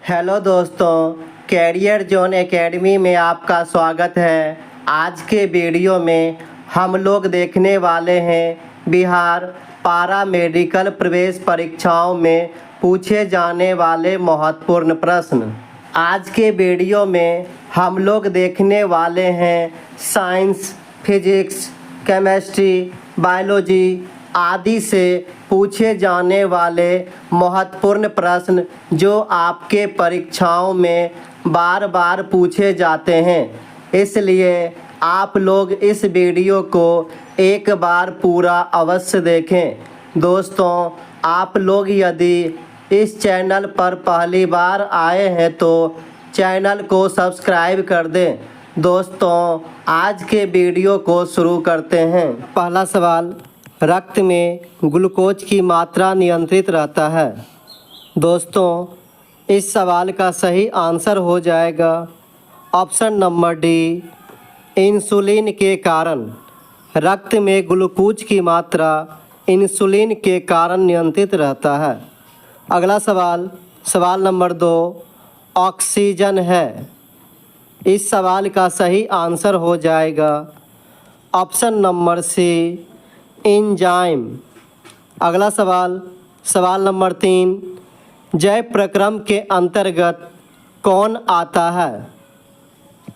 Hello दोस्तों, career zone academy में आपका स्वागत है। आज के वीडियो में हम लोग देखने वाले हैं बिहार पारा मेडिकल प्रवेश परीक्षाओं में पूछे जाने वाले महत्वपूर्ण प्रश्न। आज के वीडियो में हम लोग देखने वाले हैं साइंस, फिजिक्स, केमिस्ट्री, बायोलॉजी आदि से पूछे जाने वाले महत्वपूर्ण प्रश्न जो आपके परीक्षाओं में बार बार पूछे जाते हैं। इसलिए आप लोग इस वीडियो को एक बार पूरा अवश्य देखें। दोस्तों, आप लोग यदि इस चैनल पर पहली बार आए हैं तो चैनल को सब्सक्राइब कर दें। दोस्तों, आज के वीडियो को शुरू करते हैं। पहला सवाल, रक्त में ग्लूकोज की मात्रा नियंत्रित रहता है। दोस्तों, इस सवाल का सही आंसर हो जाएगा ऑप्शन नंबर डी, इंसुलिन के कारण। रक्त में ग्लूकोज की मात्रा इंसुलिन के कारण नियंत्रित रहता है। अगला सवाल, सवाल नंबर 2, ऑक्सीजन है। इस सवाल का सही आंसर हो जाएगा ऑप्शन नंबर सी, एंजाइम। अगला सवाल, सवाल नंबर 3, जय प्रक्रम के अंतर्गत कौन आता है।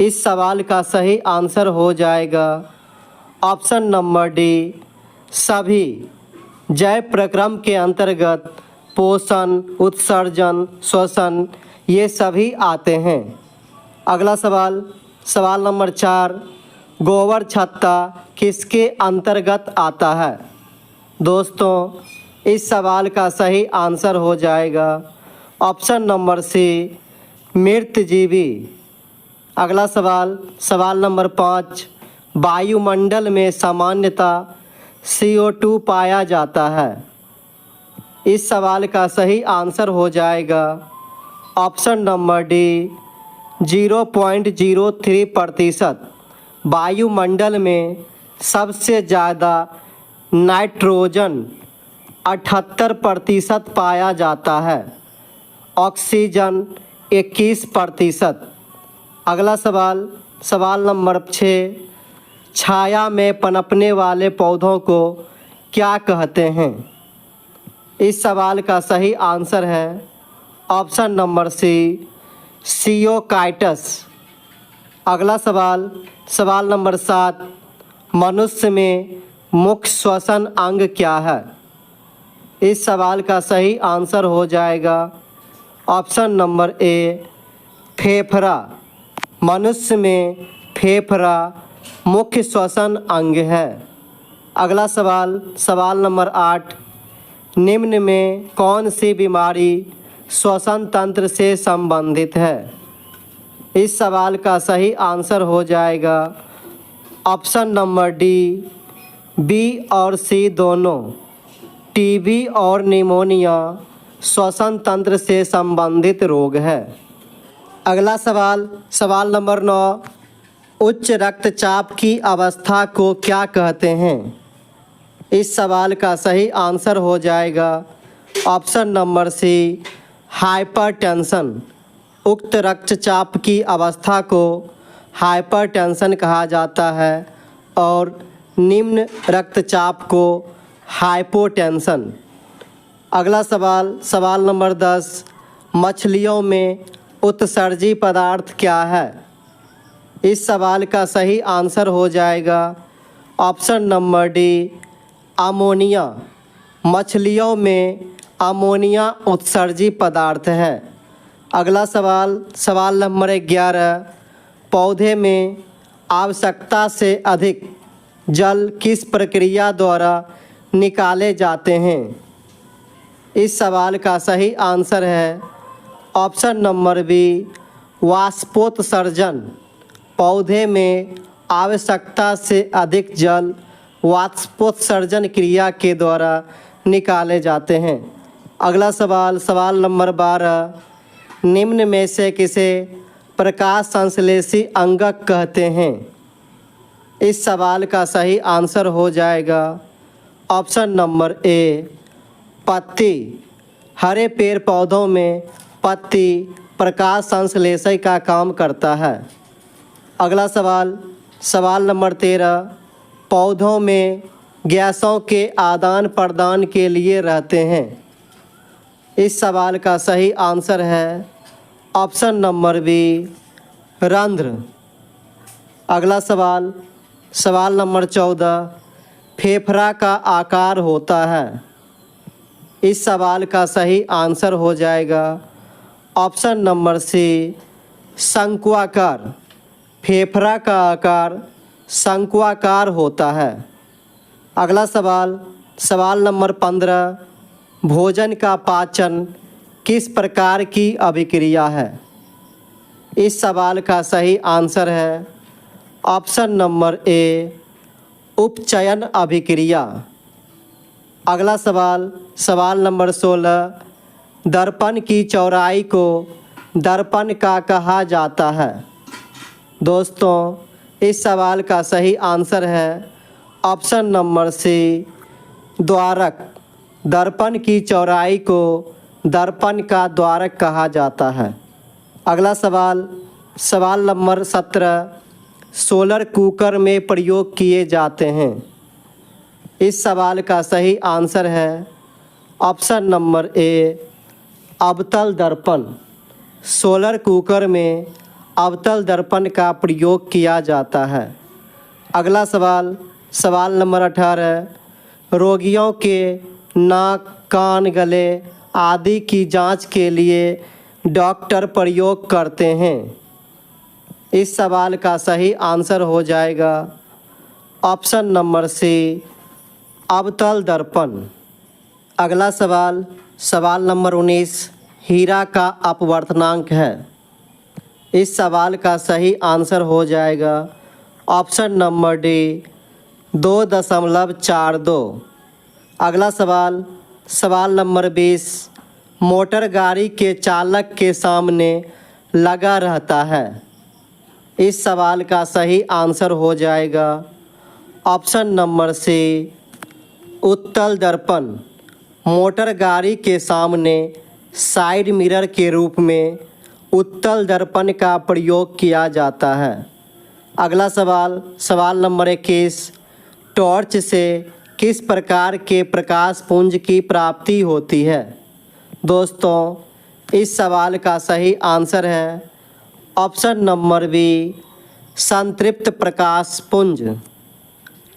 इस सवाल का सही आंसर हो जाएगा ऑप्शन नंबर डी, सभी। जय प्रक्रम के अंतर्गत पोषण, उत्सर्जन, श्वसन ये सभी आते हैं। अगला सवाल, सवाल नंबर 4, गोबर छत्ता किसके अंतर्गत आता है। दोस्तों, इस सवाल का सही आंसर हो जाएगा ऑप्शन नंबर सी, मृतजीवी। अगला सवाल, सवाल नंबर 5, वायुमंडल में सामान्यतः CO2 पाया जाता है। इस सवाल का सही आंसर हो जाएगा ऑप्शन नंबर डी, 0.03%। वायुमंडल में सबसे ज़्यादा नाइट्रोजन 78% पाया जाता है, ऑक्सीजन 21%। अगला सवाल, सवाल नंबर 6, छाया में पनपने वाले पौधों को क्या कहते हैं। इस सवाल का सही आंसर है ऑप्शन नंबर सी, सियोकाइटस। अगला सवाल, सवाल नंबर 7, मनुष्य में मुख्य श्वसन अंग क्या है। इस सवाल का सही आंसर हो जाएगा ऑप्शन नंबर ए, फेफड़ा। मनुष्य में फेफड़ा मुख्य श्वसन अंग है। अगला सवाल, सवाल नंबर 8, निम्न में कौन सी बीमारी श्वसन तंत्र से संबंधित है। इस सवाल का सही आंसर हो जाएगा ऑप्शन नंबर डी, बी और सी दोनों। टीबी और निमोनिया श्वसन तंत्र से संबंधित रोग है। अगला सवाल, सवाल नंबर 9, उच्च रक्तचाप की अवस्था को क्या कहते हैं। इस सवाल का सही आंसर हो जाएगा ऑप्शन नंबर सी, हाइपरटेंशन। उक्त रक्तचाप की अवस्था को हाइपरटेंशन कहा जाता है और निम्न रक्तचाप को हाइपोटेंशन। अगला सवाल, सवाल नंबर 10, मछलियों में उत्सर्जी पदार्थ क्या है। इस सवाल का सही आंसर हो जाएगा ऑप्शन नंबर डी, अमोनिया। मछलियों में अमोनिया उत्सर्जी पदार्थ है। अगला सवाल, सवाल नंबर 11, पौधे में आवश्यकता से अधिक जल किस प्रक्रिया द्वारा निकाले जाते हैं। इस सवाल का सही आंसर है ऑप्शन नंबर बी, वाष्पोत्सर्जन। पौधे में आवश्यकता से अधिक जल वाष्पोत्सर्जन क्रिया के द्वारा निकाले जाते हैं। अगला सवाल, सवाल नंबर 12, निम्न में से किसे प्रकाश संश्लेषी अंगक कहते हैं। इस सवाल का सही आंसर हो जाएगा ऑप्शन नंबर ए, पत्ती। हरे पेड़ पौधों में पत्ती प्रकाश संश्लेषण का काम करता है। अगला सवाल, सवाल नंबर 13, पौधों में गैसों के आदान प्रदान के लिए रहते हैं। इस सवाल का सही आंसर है ऑप्शन नंबर बी, रंध्र। अगला सवाल, सवाल नंबर 14, फेफड़ा का आकार होता है। इस सवाल का सही आंसर हो जाएगा ऑप्शन नंबर सी, शंक्वाकार। फेफड़ा का आकार शंक्वाकार होता है। अगला सवाल, सवाल नंबर 15, भोजन का पाचन किस प्रकार की अभिक्रिया है। इस सवाल का सही आंसर है ऑप्शन नंबर ए, उपचयन अभिक्रिया। अगला सवाल, सवाल नंबर 16, दर्पण की चौड़ाई को दर्पण का कहा जाता है। दोस्तों, इस सवाल का सही आंसर है ऑप्शन नंबर सी, द्वारक। दर्पण की चौड़ाई को दर्पण का द्वारक कहा जाता है। अगला सवाल, सवाल नंबर 17, सोलर कुकर में प्रयोग किए जाते हैं। इस सवाल का सही आंसर है ऑप्शन नंबर ए, अवतल दर्पण। सोलर कुकर में अवतल दर्पण का प्रयोग किया जाता है। अगला सवाल, सवाल नंबर 18, रोगियों के नाक, कान, गले आदि की जांच के लिए डॉक्टर प्रयोग करते हैं। इस सवाल का सही आंसर हो जाएगा ऑप्शन नंबर सी, अवतल दर्पण। अगला सवाल, सवाल नंबर 19, हीरा का अपवर्तनांक है। इस सवाल का सही आंसर हो जाएगा ऑप्शन नंबर डी, 2.42। अगला सवाल, सवाल नंबर 20, मोटर गाड़ी के चालक के सामने लगा रहता है। इस सवाल का सही आंसर हो जाएगा ऑप्शन नंबर सी, उत्तल दर्पण। मोटर गाड़ी के सामने साइड मिरर के रूप में उत्तल दर्पण का प्रयोग किया जाता है। अगला सवाल, सवाल नंबर 21, टॉर्च से किस प्रकार के प्रकाश पुंज की प्राप्ति होती है। दोस्तों, इस सवाल का सही आंसर है ऑप्शन नंबर बी, संतृप्त प्रकाश पुंज।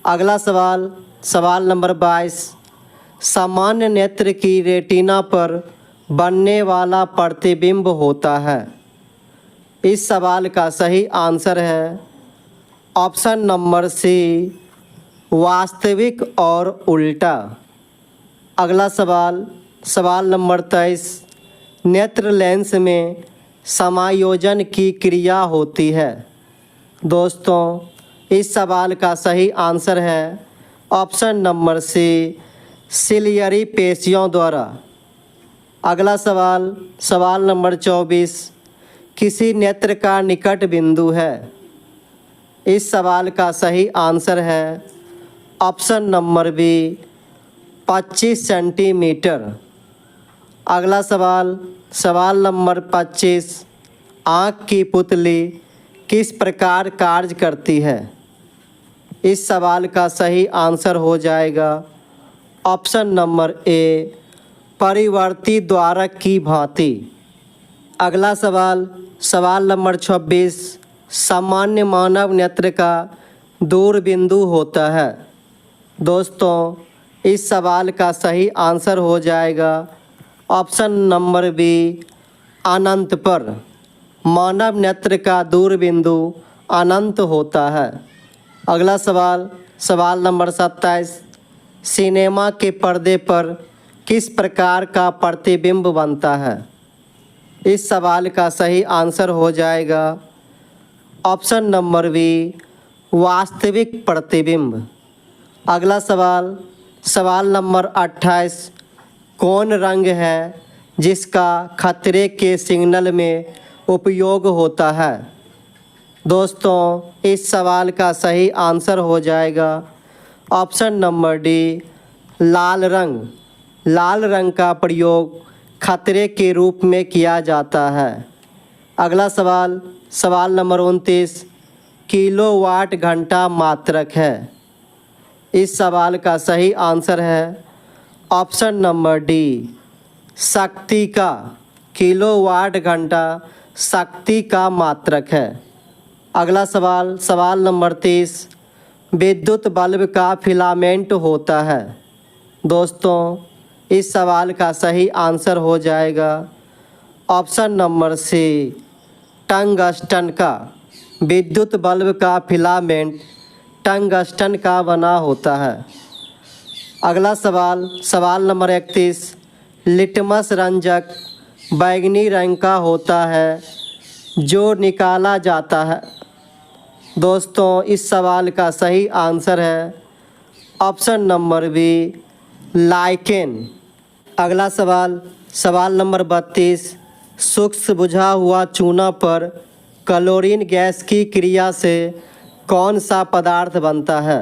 अगला सवाल, सवाल नंबर 22, सामान्य नेत्र की रेटिना पर बनने वाला प्रतिबिंब होता है। इस सवाल का सही आंसर है ऑप्शन नंबर सी, वास्तविक और उल्टा। अगला सवाल, सवाल नंबर 23, नेत्र लेंस में समायोजन की क्रिया होती है। दोस्तों, इस सवाल का सही आंसर है ऑप्शन नंबर सी, सिलियरी पेशियों द्वारा। अगला सवाल, सवाल नंबर 24, किसी नेत्र का निकट बिंदु है। इस सवाल का सही आंसर है ऑप्शन नंबर बी, 25 सेंटीमीटर। अगला सवाल, सवाल नंबर 25, आँख की पुतली किस प्रकार कार्य करती है। इस सवाल का सही आंसर हो जाएगा ऑप्शन नंबर ए, परिवर्ती द्वारक की भांति। अगला सवाल, सवाल नंबर 26, सामान्य मानव नेत्र का दूर बिंदु होता है। दोस्तों, इस सवाल का सही आंसर हो जाएगा ऑप्शन नंबर बी, अनंत पर। मानव नेत्र का दूर बिंदु अनंत होता है। अगला सवाल, सवाल नंबर 27, सिनेमा के पर्दे पर किस प्रकार का प्रतिबिंब बनता है। इस सवाल का सही आंसर हो जाएगा ऑप्शन नंबर बी, वास्तविक प्रतिबिंब। अगला सवाल, सवाल नंबर 28, कौन रंग है जिसका खतरे के सिग्नल में उपयोग होता है। दोस्तों, इस सवाल का सही आंसर हो जाएगा ऑप्शन नंबर डी, लाल रंग। लाल रंग का प्रयोग खतरे के रूप में किया जाता है। अगला सवाल सवाल नंबर 29 किलोवाट घंटा मात्रक है। इस सवाल का सही आंसर है ऑप्शन नंबर डी शक्ति का। किलोवाट घंटा शक्ति का मात्रक है। अगला सवाल सवाल नंबर 30 विद्युत बल्ब का फिलामेंट होता है। दोस्तों इस सवाल का सही आंसर हो जाएगा ऑप्शन नंबर सी टंगस्टन का। विद्युत बल्ब का फिलामेंट टंगस्टन का बना होता है। अगला सवाल सवाल नंबर 31 लिटमस रंजक बैंगनी रंग का होता है जो निकाला जाता है। दोस्तों इस सवाल का सही आंसर है ऑप्शन नंबर बी लाइकेन। अगला सवाल सवाल नंबर 32 सूक्ष्म बुझा हुआ चूना पर क्लोरीन गैस की क्रिया से कौन सा पदार्थ बनता है।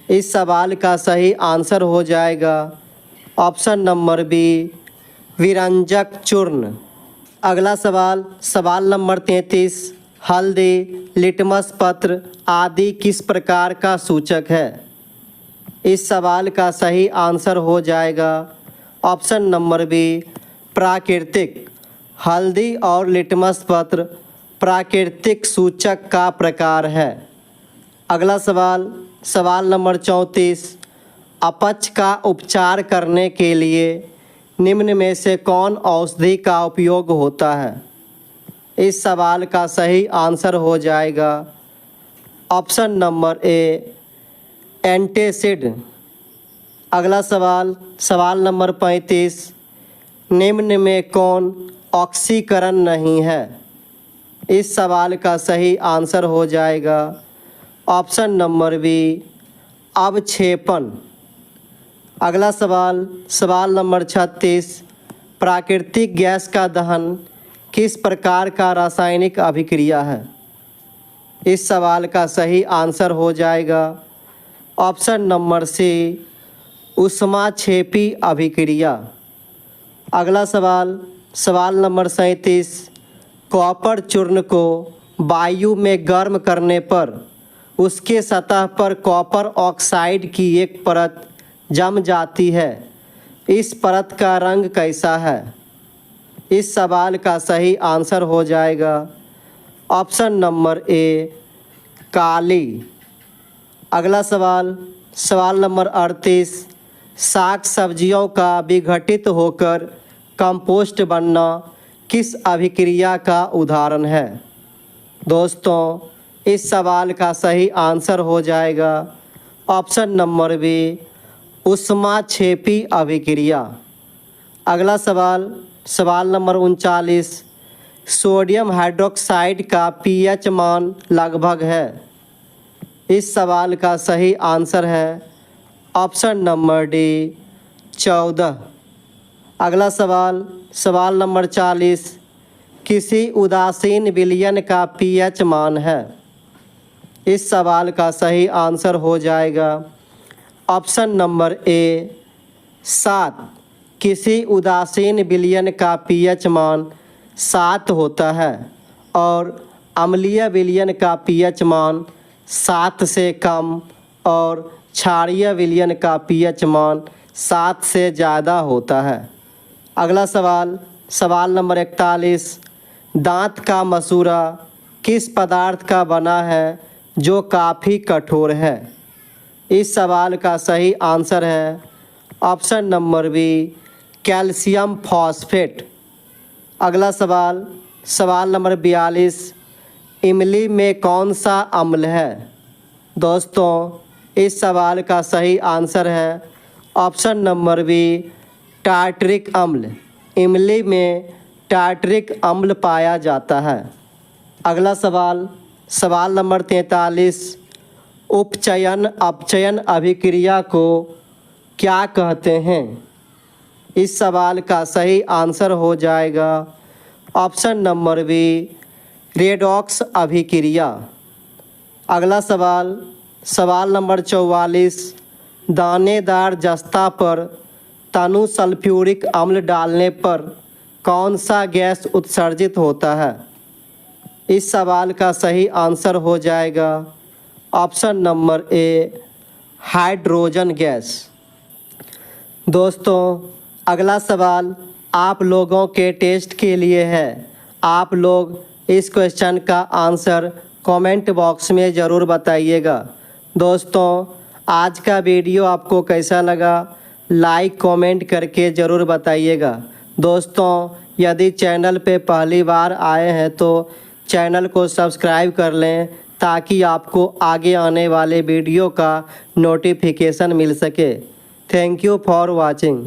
इस सवाल का सही आंसर हो जाएगा ऑप्शन नंबर बी विरंजक चूर्ण। अगला सवाल सवाल नंबर 33 हल्दी लिटमस पत्र आदि किस प्रकार का सूचक है। इस सवाल का सही आंसर हो जाएगा ऑप्शन नंबर बी प्राकृतिक। हल्दी और लिटमस पत्र प्राकृतिक सूचक का प्रकार है। अगला सवाल सवाल नंबर 34 अपच का उपचार करने के लिए निम्न में से कौन औषधि का उपयोग होता है। इस सवाल का सही आंसर हो जाएगा ऑप्शन नंबर ए एंटासिड। अगला सवाल सवाल नंबर 35 निम्न में कौन ऑक्सीकरण नहीं है। इस सवाल का सही आंसर हो जाएगा ऑप्शन नंबर बी अवक्षेपण। अगला सवाल सवाल नंबर 36 प्राकृतिक गैस का दहन किस प्रकार का रासायनिक अभिक्रिया है। इस सवाल का सही आंसर हो जाएगा ऑप्शन नंबर सी ऊष्माक्षेपी अभिक्रिया। अगला सवाल सवाल नंबर 37 कॉपर चूर्ण को वायु में गर्म करने पर उसके सतह पर कॉपर ऑक्साइड की एक परत जम जाती है। इस परत का रंग कैसा है। इस सवाल का सही आंसर हो जाएगा ऑप्शन नंबर ए काली। अगला सवाल सवाल नंबर 38 साग सब्जियों का विघटित होकर कंपोस्ट बनना किस अभिक्रिया का उदाहरण है। दोस्तों इस सवाल का सही आंसर हो जाएगा ऑप्शन नंबर बी ऊष्माक्षेपी अभिक्रिया। अगला सवाल सवाल नंबर 39 सोडियम हाइड्रोक्साइड का पीएच मान लगभग है। इस सवाल का सही आंसर है ऑप्शन नंबर डी 14। अगला सवाल सवाल नंबर 40 किसी उदासीन विलयन का पीएच मान है। इस सवाल का सही आंसर हो जाएगा ऑप्शन नंबर ए 7। किसी उदासीन विलयन का पीएच मान 7 होता है और अम्लीय विलयन का पीएच मान 7 से कम और क्षारीय विलयन का पीएच मान 7 से ज़्यादा होता है। अगला सवाल सवाल नंबर 41 दांत का मसूड़ा किस पदार्थ का बना है जो काफ़ी कठोर है। इस सवाल का सही आंसर है option number B calcium phosphate. अगला सवाल सवाल नंबर 42 इमली में कौन सा अम्ल है। दोस्तों इस सवाल का सही आंसर है ऑप्शन नंबर बी टार्टरिक अम्ल। इमली में टार्टरिक अम्ल पाया जाता है। अगला सवाल सवाल नंबर 43 उपचयन अपचयन अभिक्रिया को क्या कहते हैं। इस सवाल का सही आंसर हो जाएगा ऑप्शन नंबर बी रेडॉक्स अभिक्रिया। अगला सवाल सवाल नंबर 44 दानेदार जस्ता पर तनु सल्फ्यूरिक अम्ल डालने पर कौन सा गैस उत्सर्जित होता है? इस सवाल का सही आंसर हो जाएगा option number A, hydrogen gas. दोस्तों, अगला सवाल आप लोगों के टेस्ट के लिए है। आप लोग इस क्वेश्चन का आंसर कमेंट बॉक्स में ज़रूर बताइएगा। दोस्तों, आज का वीडियो आपको कैसा लगा, लाइक कमेंट करके ज़रूर बताइएगा। दोस्तों, यदि चैनल पे पहली बार आए हैं तो चैनल को सब्सक्राइब कर लें ताकि आपको आगे आने वाले वीडियो का नोटिफिकेशन मिल सके। Thank you for watching.